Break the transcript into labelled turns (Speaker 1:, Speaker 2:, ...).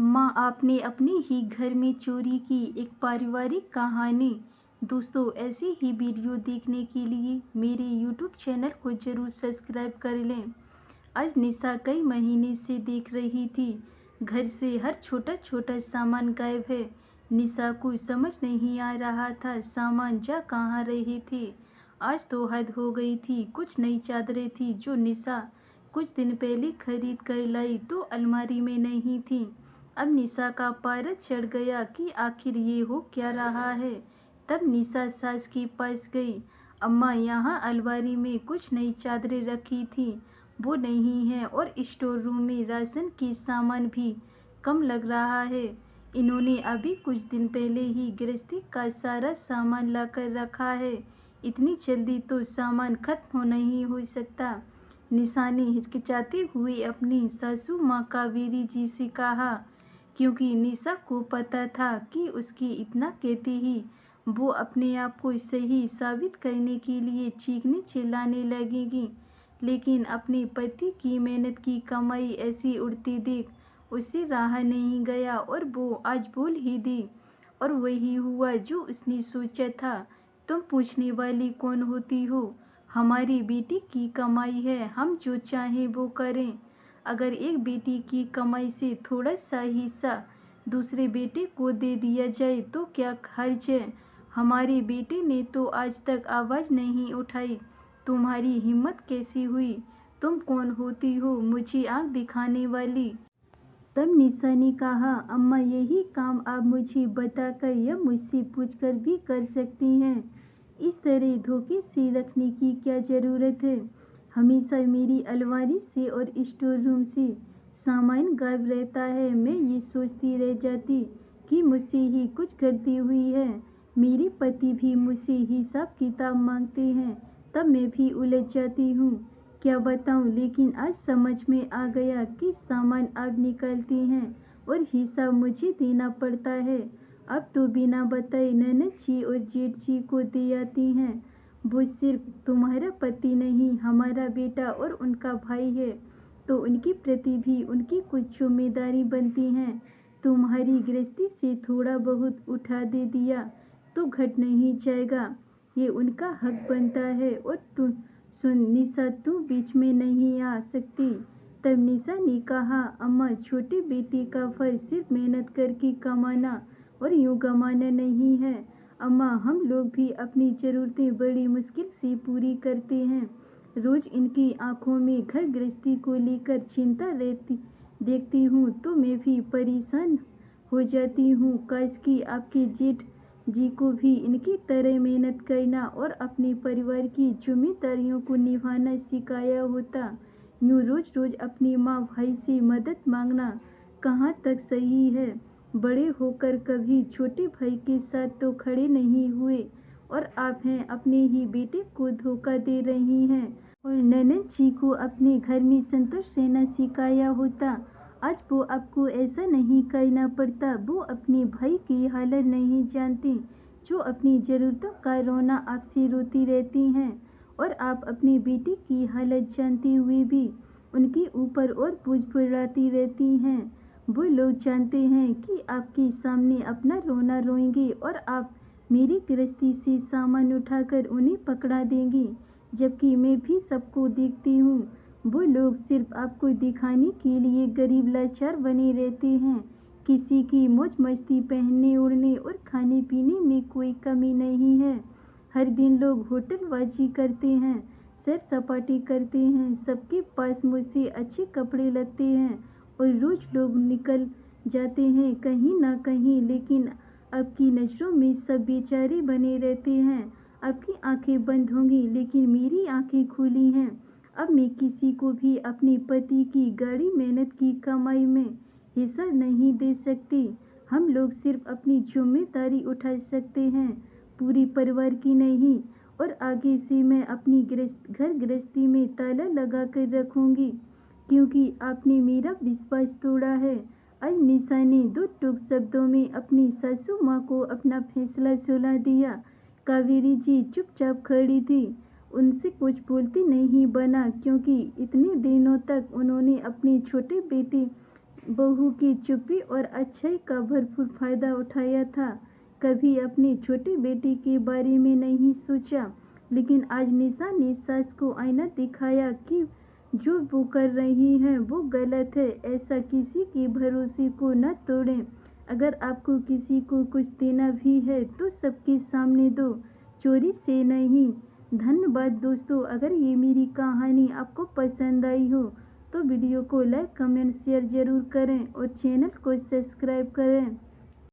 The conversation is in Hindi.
Speaker 1: माँ आपने अपने ही घर में चोरी की एक पारिवारिक कहानी। दोस्तों, ऐसी ही वीडियो देखने के लिए मेरे यूट्यूब चैनल को ज़रूर सब्सक्राइब कर लें। आज निशा कई महीने से देख रही थी, घर से हर छोटा छोटा सामान गायब है। निशा को समझ नहीं आ रहा था सामान जा कहाँ रहे थे। आज तो हद हो गई थी। कुछ नई चादरें थी जो निशा कुछ दिन पहले खरीद कर लाई तो अलमारी में नहीं थी। अब निशा का पारा चढ़ गया कि आखिर ये हो क्या रहा है। तब निशा सास के पास गई। अम्मा, यहाँ अलमारी में कुछ नई चादरें रखी थी, वो नहीं है, और स्टोर रूम में राशन की सामान भी कम लग रहा है। इन्होंने अभी कुछ दिन पहले ही गृहस्थी का सारा सामान लाकर रखा है। इतनी जल्दी तो सामान खत्म हो नहीं हो सकता। निशा ने हिचकिचाते हुए अपनी सासू माँ कावेरी जी से कहा, क्योंकि निशा को पता था कि उसकी इतना कहते ही वो अपने आप को सही साबित करने के लिए चीखने चिल्लाने लगेगी। लेकिन अपने पति की मेहनत की कमाई ऐसी उड़ती देख उससे रहा नहीं गया और वो आज बोल ही दी। और वही हुआ जो उसने सोचा था। तुम पूछने वाली कौन होती हो? हमारी बेटी की कमाई है, हम जो चाहें वो करें। अगर एक बेटी की कमाई से थोड़ा सा हिस्सा दूसरे बेटे को दे दिया जाए तो क्या हर्ज है? हमारे बेटे ने तो आज तक आवाज़ नहीं उठाई। तुम्हारी हिम्मत कैसी हुई? तुम कौन होती हो मुझे आंख दिखाने वाली? तब निशा ने कहा, अम्मा, यही काम आप मुझे बताकर या मुझसे पूछकर भी कर सकती हैं। इस तरह धोखे से रखने की क्या ज़रूरत है? हमेशा मेरी अलमारी से और स्टोर रूम से सामान गायब रहता है। मैं ये सोचती रह जाती कि मुझसे ही कुछ गलती हुई है। मेरे पति भी मुझसे हिसाब किताब मांगते हैं, तब मैं भी उलझ जाती हूँ। क्या बताऊँ, लेकिन आज समझ में आ गया कि सामान आप निकालती हैं और हिसाब मुझे देना पड़ता है। अब तो बिना बताए ननद जी और जेठ जी को दे आती हैं। वो सिर्फ तुम्हारा पति नहीं, हमारा बेटा और उनका भाई है, तो उनके प्रति भी उनकी कुछ जिम्मेदारी बनती हैं। तुम्हारी गृहस्थी से थोड़ा बहुत उठा दे दिया तो घट नहीं जाएगा, ये उनका हक बनता है। और तुम सुन निशा, तू बीच में नहीं आ सकती। तब निशा ने कहा, अम्मा, छोटे बेटे का फर्ज सिर्फ मेहनत करके कमाना और यूं कमाना नहीं है। अम्मा, हम लोग भी अपनी ज़रूरतें बड़ी मुश्किल से पूरी करते हैं। रोज़ इनकी आंखों में घर गृहस्थी को लेकर चिंता रहती देखती हूँ तो मैं भी परेशान हो जाती हूँ। काश कि आपके जेठ जी को भी इनकी तरह मेहनत करना और अपने परिवार की जिम्मेदारियों को निभाना सिखाया होता। यूँ रोज रोज अपनी माँ भाई से मदद मांगना कहाँ तक सही है? बड़े होकर कभी छोटे भाई के साथ तो खड़े नहीं हुए और आप हैं अपने ही बेटे को धोखा दे रही हैं। और ननद जी को अपने घर में संतुष्ट रहना सिखाया होता, आज वो आपको ऐसा नहीं करना पड़ता। वो अपने भाई की हालत नहीं जानती, जो अपनी ज़रूरतों का रोना आपसे रोती रहती हैं। और आप अपनी बेटी की हालत जानते हुए भी उनके ऊपर और बोझ बढ़ाती रहती हैं। वो लोग जानते हैं कि आपके सामने अपना रोना रोएंगे और आप मेरी गृहस्थी से सामान उठाकर उन्हें पकड़ा देंगी, जबकि मैं भी सबको देखती हूँ। वो लोग सिर्फ आपको दिखाने के लिए गरीब लाचार बने रहते हैं। किसी की मौज मस्ती, पहनने ओढ़ने और खाने पीने में कोई कमी नहीं है। हर दिन लोग होटलबाजी करते हैं, सैर सपाटे करते हैं, सबके पास मुझसे अच्छे कपड़े लगते हैं और रोज लोग निकल जाते हैं कहीं ना कहीं, लेकिन आपकी नज़रों में सब बेचारे बने रहते हैं। आपकी आंखें बंद होंगी लेकिन मेरी आंखें खुली हैं। अब मैं किसी को भी अपने पति की गाढ़ी मेहनत की कमाई में हिस्सा नहीं दे सकती। हम लोग सिर्फ अपनी जिम्मेदारी उठा सकते हैं, पूरी परिवार की नहीं। और आगे से मैं अपनी घर गृहस्थी में ताला लगा कर रखूंगी, क्योंकि आपने मेरा विश्वास तोड़ा है। आज निशा ने दो टूक शब्दों में अपनी सासू माँ को अपना फैसला सुना दिया। कावेरी जी चुपचाप खड़ी थी, उनसे कुछ बोलती नहीं बना, क्योंकि इतने दिनों तक उन्होंने अपने छोटे बेटे बहू की चुप्पी और अच्छाई का भरपूर फायदा उठाया था। कभी अपनी छोटी बेटी के बारे में नहीं सोचा, लेकिन आज निशा ने सास को आईना दिखाया कि जो वो कर रही है वो गलत है। ऐसा किसी के भरोसे को न तोड़ें। अगर आपको किसी को कुछ देना भी है तो सबके सामने दो, चोरी से नहीं। धन्यवाद दोस्तों। अगर ये मेरी कहानी आपको पसंद आई हो तो वीडियो को लाइक, कमेंट, शेयर ज़रूर करें और चैनल को सब्सक्राइब करें।